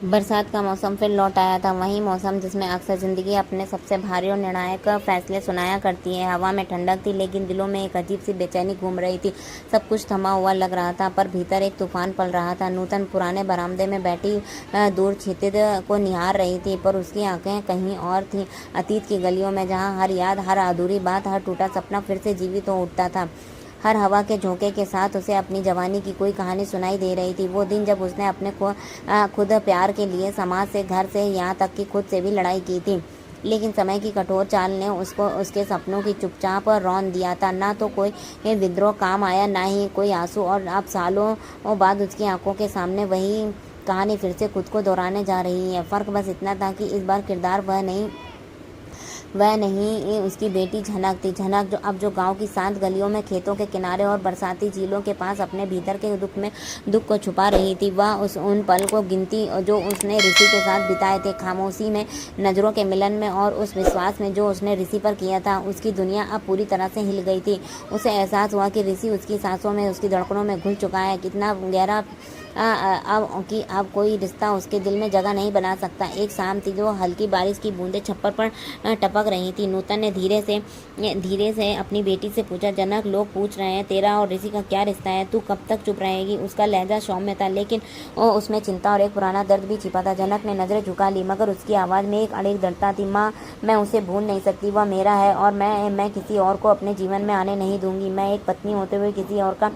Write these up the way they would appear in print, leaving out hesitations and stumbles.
बरसात का मौसम फिर लौट आया था, वही मौसम जिसमें अक्सर ज़िंदगी अपने सबसे भारी और निर्णायक फैसले सुनाया करती है। हवा में ठंडक थी, लेकिन दिलों में एक अजीब सी बेचैनी घूम रही थी। सब कुछ थमा हुआ लग रहा था, पर भीतर एक तूफान पल रहा था। नूतन पुराने बरामदे में बैठी दूर क्षितिज को निहार रही थी, पर उसकी आंखें कहीं और थीं, अतीत की गलियों में, जहाँ हर याद, हर अधूरी बात, हर टूटा सपना फिर से जीवित हो उठता था। हर हवा के झोंके के साथ उसे अपनी जवानी की कोई कहानी सुनाई दे रही थी। वो दिन जब उसने अपने खुद प्यार के लिए, समाज से, घर से, यहाँ तक कि खुद से भी लड़ाई की थी। लेकिन समय की कठोर चाल ने उसको उसके सपनों की चुपचाप रौंद दिया था। ना तो कोई विद्रोह काम आया, ना ही कोई आंसू, और अब सालों बाद उसकी आंखों के सामने वही कहानी फिर से खुद को दोहराने जा रही है। फर्क बस इतना था कि इस बार किरदार वह नहीं उसकी बेटी झनक थी। झनक जो गांव की शांत गलियों में, खेतों के किनारे और बरसाती झीलों के पास अपने भीतर के दुख को छुपा रही थी। वह उन पल को गिनती जो उसने ऋषि के साथ बिताए थे, खामोशी में, नजरों के मिलन में, और उस विश्वास में जो उसने ऋषि पर किया था। उसकी दुनिया अब पूरी तरह से हिल गई थी। उसे एहसास हुआ कि ऋषि उसकी सांसों में, उसकी धड़कनों में घुल चुका है। कितना गहरा अब कोई रिश्ता उसके दिल में जगह नहीं बना सकता। एक शाम थी, जो हल्की बारिश की बूंदें छप्पर पर टपक रही थी। नूतन ने धीरे से अपनी बेटी से पूछा, जनक, लोग पूछ रहे हैं तेरा और ऋषि का क्या रिश्ता है, तू कब तक चुप रहेगी? उसका लहजा सौम्य था, लेकिन उसमें चिंता और एक पुराना दर्द भी छिपा था। जनक ने नजरें झुका ली, मगर उसकी आवाज़ में एक अड़िग दृढ़ता थी। माँ, मैं उसे भूल नहीं सकती। वह मेरा है, और मैं किसी और को अपने जीवन में आने नहीं दूंगी। मैं एक पत्नी होते हुए किसी और का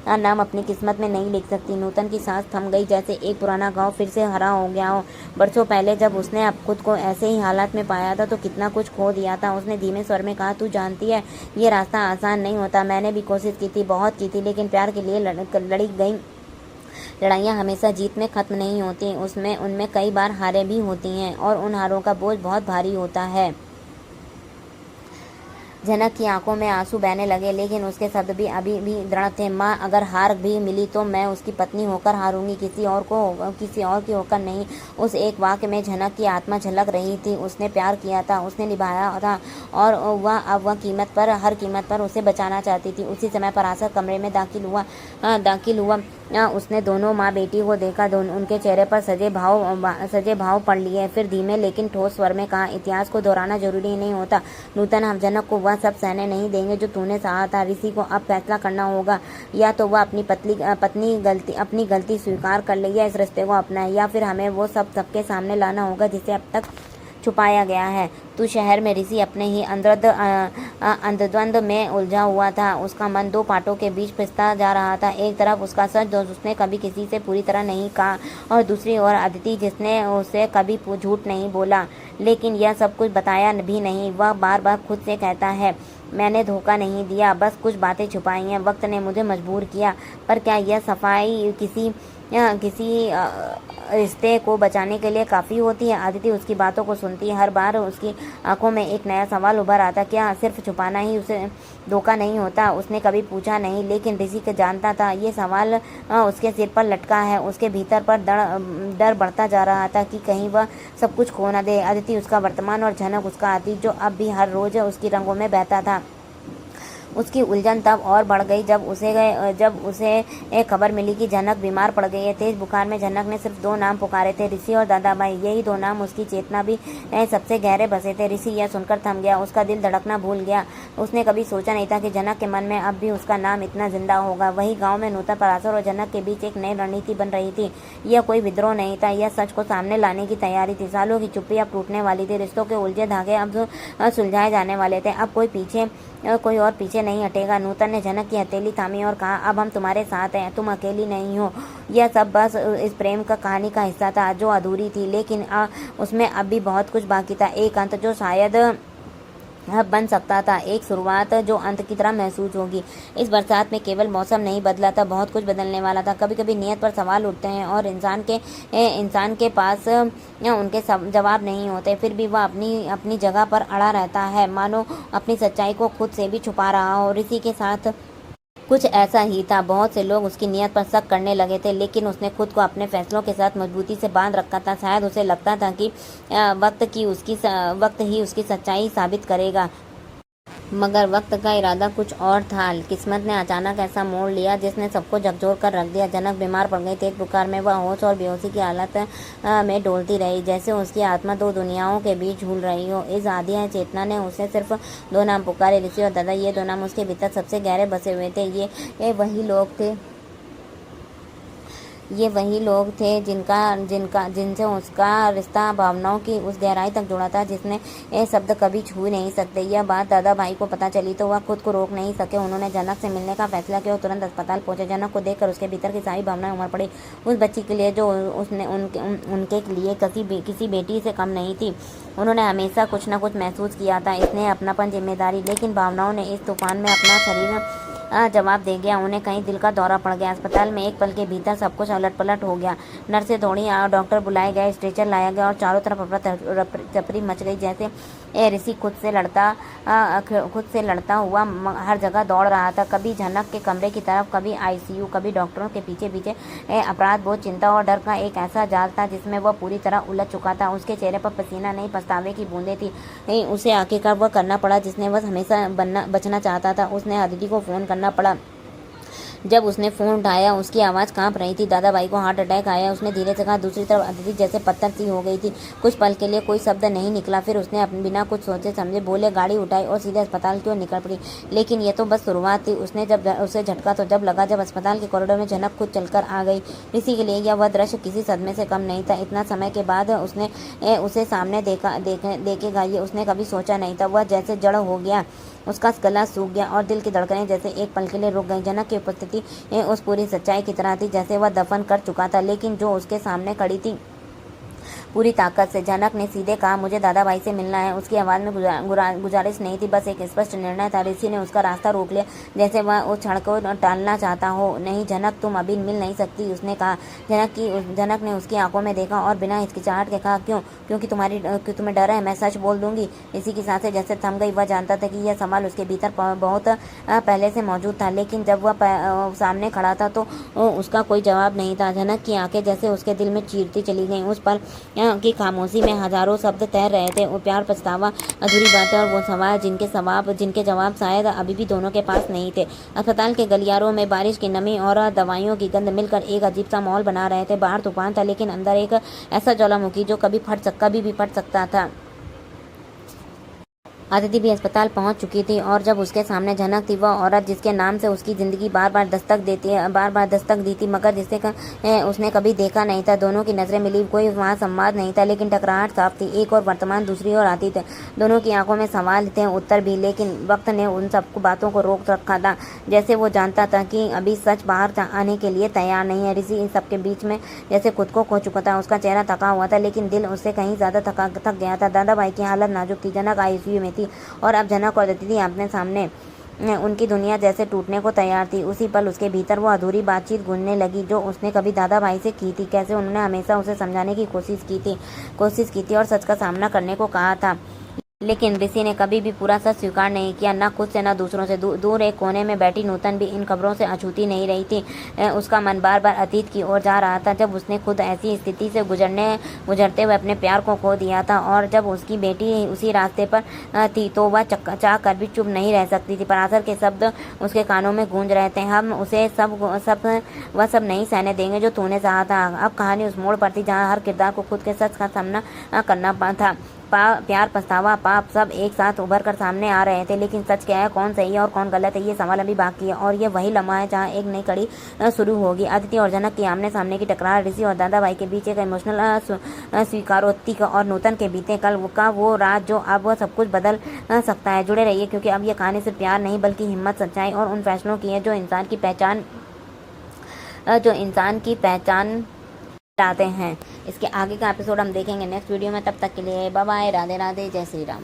नाम अपनी किस्मत में नहीं लिख सकती। नूतन की सांस थम गई, जैसे एक पुराना गांव फिर से हरा हो गया हो। बरसों पहले जब उसने अब खुद को ऐसे ही हालात में पाया था, तो कितना कुछ खो दिया था। उसने धीमे स्वर में कहा, तू जानती है, ये रास्ता आसान नहीं होता। मैंने भी कोशिश की थी, बहुत की थी, लेकिन प्यार के लिए लड़ी गई लड़ाइयाँ हमेशा जीत में खत्म नहीं होती। उनमें कई बार हारें भी होती हैं, और उन हारों का बोझ बहुत भारी होता है। जनक की आंखों में आंसू बहने लगे, लेकिन उसके शब्द भी अभी भी दृढ़ थे। माँ, अगर हार भी मिली तो मैं उसकी पत्नी होकर हारूंगी, किसी और की होकर नहीं। उस एक वाक्य में झनक की आत्मा झलक रही थी। उसने प्यार किया था, उसने निभाया था, और वह हर कीमत पर उसे बचाना चाहती थी। उसी समय परासर कमरे में दाखिल हुआ। उसने दोनों माँ बेटी को देखा। उनके चेहरे पर सजे भाव पढ़ लिए। फिर धीमे लेकिन ठोस स्वर में कहा, इतिहास को दोहराना जरूरी नहीं होता नूतन। हम जनक को वह सब सहने नहीं देंगे जो तूने सहा था। ऋषि को अब फैसला करना होगा, या तो वह अपनी गलती स्वीकार कर ले, या इस रिश्ते को अपनाए, या फिर हमें वो सबके सामने लाना होगा जिसे अब तक छुपाया गया है। तू शहर में ऋषि अपने ही अंतर्द्वंद में उलझा हुआ था। उसका मन दो पाटों के बीच पिसता जा रहा था। एक तरफ उसका सच, जो उसने कभी किसी से पूरी तरह नहीं कहा, और दूसरी ओर अदिति, जिसने उसे कभी झूठ नहीं बोला, लेकिन यह सब कुछ बताया भी नहीं। वह बार बार खुद से कहता है, मैंने धोखा नहीं दिया, बस कुछ बातें छुपाई हैं, वक्त ने मुझे मजबूर किया। पर क्या यह सफाई किसी रिश्ते को बचाने के लिए काफ़ी होती है? आदिति उसकी बातों को सुनती। हर बार उसकी आंखों में एक नया सवाल उभर आता, क्या सिर्फ छुपाना ही उसे धोखा नहीं होता? उसने कभी पूछा नहीं, लेकिन ऋषि के जानता था ये सवाल उसके सिर पर लटका है। उसके भीतर पर डर बढ़ता जा रहा था कि कहीं वह सब कुछ खो न दे। आदिति उसका वर्तमान, और झनक उसका अतीत, जो अब भी हर रोज उसकी रंगों में बहता था। उसकी उलझन तब और बढ़ गई जब उसे एक खबर मिली कि जनक बीमार पड़ गई है। तेज बुखार में जनक ने सिर्फ दो नाम पुकारे थे, ऋषि और दादाभाई। यही दो नाम उसकी चेतना भी सबसे गहरे बसे थे। ऋषि यह सुनकर थम गया, उसका दिल धड़कना भूल गया। उसने कभी सोचा नहीं था कि जनक के मन में अब भी उसका नाम इतना जिंदा होगा। वही गाँव में नूतन, पराशर और जनक के बीच एक नई रणनीति बन रही थी। यह कोई विद्रोह नहीं था, यह सच को सामने लाने की तैयारी थी। सालों की चुप्पी अब टूटने वाली थी। रिश्तों के उलझे धागे अब सुलझाए जाने वाले थे। अब कोई और पीछे नहीं हटेगा। नूतन ने जनक की हथेली थामी और कहा, अब हम तुम्हारे साथ हैं, तुम अकेली नहीं हो। यह सब बस इस प्रेम का कहानी का हिस्सा था, जो अधूरी थी, लेकिन उसमें अब भी बहुत कुछ बाकी था। एक अंत जो शायद बन सकता था, एक शुरुआत जो अंत की तरह महसूस होगी। इस बरसात में केवल मौसम नहीं बदला था, बहुत कुछ बदलने वाला था। कभी कभी नियत पर सवाल उठते हैं, और इंसान के पास उनके जवाब नहीं होते, फिर भी वह अपनी जगह पर अड़ा रहता है, मानो अपनी सच्चाई को खुद से भी छुपा रहा हो। ऋषि के साथ कुछ ऐसा ही था। बहुत से लोग उसकी नीयत पर शक करने लगे थे, लेकिन उसने खुद को अपने फैसलों के साथ मजबूती से बांध रखा था। शायद उसे लगता था कि वक्त ही उसकी सच्चाई साबित करेगा। मगर वक्त का इरादा कुछ और था। किस्मत ने अचानक ऐसा मोड़ लिया जिसने सबको झकझोर कर रख दिया। जनक बीमार पड़ गई। तेज बुखार में वह होश और बेहोशी की हालत में डोलती रही, जैसे उसकी आत्मा दो दुनियाओं के बीच झूल रही हो। इस आधी चेतना ने उसे सिर्फ दो नाम पुकारे, ऋषि और दादा। ये दो नाम उसके भीतर सबसे गहरे बसे हुए थे। ये वही लोग थे जिनसे उसका रिश्ता भावनाओं की उस गहराई तक जुड़ा था जिसने ये शब्द कभी छू नहीं सकते। यह बात दादा भाई को पता चली तो वह खुद को रोक नहीं सके। उन्होंने जनक से मिलने का फैसला किया और तुरंत अस्पताल पहुंचे। जनक को देखकर उसके भीतर की सारी भावनाएं उमड़ पड़ी। उस बच्ची के लिए जो उसने उनके लिए किसी बेटी से कम नहीं थी। उन्होंने हमेशा कुछ न कुछ महसूस किया था, इसने अपनापन, जिम्मेदारी। लेकिन भावनाओं ने इस तूफान में अपना शरीर जवाब दे गया। उन्हें कहीं दिल का दौरा पड़ गया। अस्पताल में एक पल के भीतर सब कुछ उलट पलट हो गया। नर्सें दौड़ी, डॉक्टर बुलाए गए, स्ट्रेचर लाया गया और चारों तरफ अफरा तफरी मच गई। जैसे ऋषि खुद से लड़ता हुआ हर जगह दौड़ रहा था, कभी जनक के कमरे की तरफ, कभी आईसीयू, कभी डॉक्टरों के पीछे पीछे। अपराध बोध, चिंता और डर का एक ऐसा जाल था जिसमें वह पूरी तरह उलझ चुका था। उसके चेहरे पर पसीना नहीं, पछतावे की बूंदें थी। उसे आखिरकार वह करना पड़ा जिसने वह हमेशा बचना चाहता था। उसने अदिति को फोन करना पड़ा। जब उसने फोन उठाया उसकी आवाज़ कांप रही थी। दादा भाई को हार्ट अटैक आया, उसने धीरे से कहा। दूसरी तरफ अदिति जैसे पत्थर सी हो गई थी। कुछ पल के लिए कोई शब्द नहीं निकला। फिर उसने बिना कुछ सोचे समझे बोले गाड़ी उठाई और सीधे अस्पताल की ओर निकल पड़ी। लेकिन ये तो बस शुरुआत थी। उसे झटका तो जब लगा जब अस्पताल के कॉरिडोर में जनक खुद चलकर आ गई। ऋषि के लिए यह वह दृश्य किसी सदमे से कम नहीं था। इतना समय के बाद उसने उसे सामने देखेगा ये उसने कभी सोचा नहीं था। वह जैसे जड़ हो गया, उसका गला सूख गया और दिल की धड़कनें जैसे एक पल के लिए रुक गई। जनक की उपस्थिति उस पूरी सच्चाई की तरह थी जैसे वह दफन कर चुका था, लेकिन जो उसके सामने खड़ी थी पूरी ताकत से। जनक ने सीधे कहा, मुझे दादा भाई से मिलना है। उसकी आवाज़ में गुजारिश नहीं थी, बस एक स्पष्ट निर्णय था। ऋषि ने उसका रास्ता रोक लिया, जैसे वह उस क्षण को टालना चाहता हो। नहीं जनक, तुम अभी मिल नहीं सकती, उसने कहा। जनक ने उसकी आंखों में देखा और बिना हिचकिचाहट के कहा, क्यों? क्योंकि तुम्हें डर है। मैं सच बोल दूंगी। ऋषि की सांसें जैसे थम गई। वह जानता था कि यह सवाल उसके भीतर बहुत पहले से मौजूद था, लेकिन जब वह सामने खड़ा था तो उसका कोई जवाब नहीं था। जनक की आंखें जैसे उसके दिल में चीरती चली गईं। उस पल की खामोशी में हजारों शब्द तैर रहे थे। वो प्यार, पछतावा, अधूरी बातें और वो सवाल जिनके जवाब शायद अभी भी दोनों के पास नहीं थे। अस्पताल के गलियारों में बारिश की नमी और दवाइयों की गंध मिलकर एक अजीब सा माहौल बना रहे थे। बाहर तूफान था, लेकिन अंदर एक ऐसा ज्वालामुखी जो कभी भी फट सकता था। अदिति भी अस्पताल पहुंच चुकी थी और जब उसके सामने जनक थी, वह औरत जिसके नाम से उसकी जिंदगी बार बार दस्तक दी थी, मगर जिसे उसने कभी देखा नहीं था। दोनों की नजरें मिली। कोई वहाँ संवाद नहीं था, लेकिन टकराहट साफ थी। एक और वर्तमान, दूसरी ओर आती थे। दोनों की आंखों में सवाल थे, उत्तर भी, लेकिन वक्त ने उन सब बातों को रोक रखा था। जैसे वो जानता था कि अभी सच बाहर आने के लिए तैयार नहीं है। ऋषि इन सबके बीच में जैसे खुद को खो चुका था। उसका चेहरा थका हुआ था, लेकिन दिल उससे कहीं ज्यादा थक गया था। दादा भाई की हालत नाजुक थी। जनक आईसीयू में थी और अब जनक और अदिति अपने सामने। उनकी दुनिया जैसे टूटने को तैयार थी। उसी पल उसके भीतर वो अधूरी बातचीत गूंजने लगी जो उसने कभी दादा भाई से की थी। कैसे उन्होंने हमेशा उसे समझाने की कोशिश की थी और सच का सामना करने को कहा था, लेकिन ऋषि ने कभी भी पूरा सच स्वीकार नहीं किया, न खुद से न दूसरों से। दूर एक कोने में बैठी नूतन भी इन खबरों से अछूती नहीं रही थी। उसका मन बार बार अतीत की ओर जा रहा था, जब उसने खुद ऐसी स्थिति से गुजरते हुए अपने प्यार को खो दिया था। और जब उसकी बेटी उसी रास्ते पर थी तो वह चाह कर भी चुप नहीं रह सकती थी। पराशर के शब्द उसके कानों में गूंज रहे थे, हम उसे वह सब नहीं सहने देंगे जो तूने चाहा था। अब कहानी उस मोड़ पर थी जहाँ हर किरदार को खुद के सच का सामना करना था। प्यार, पछतावा, पाप सब एक साथ उभर कर सामने आ रहे थे, लेकिन सच क्या है, कौन सही है और कौन गलत है, ये सवाल अभी बाकी है। और ये वही लम्हा है जहाँ एक नई कड़ी शुरू होगी। अदिति और जनक की आमने सामने की टकरार, ऋषि और दादा भाई के बीच एक इमोशनल स्वीकारोक्ति और नूतन के बीते कल का वो रात जो अब सब कुछ बदल सकता है। जुड़े रहिए, क्योंकि अब ये कहानी सिर्फ प्यार नहीं बल्कि हिम्मत, सच्चाई और उन फैसलों की है जो इंसान की पहचान लाते हैं। इसके आगे का एपिसोड हम देखेंगे नेक्स्ट वीडियो में। तब तक के लिए बाय बाय, राधे राधे, जय श्री राम।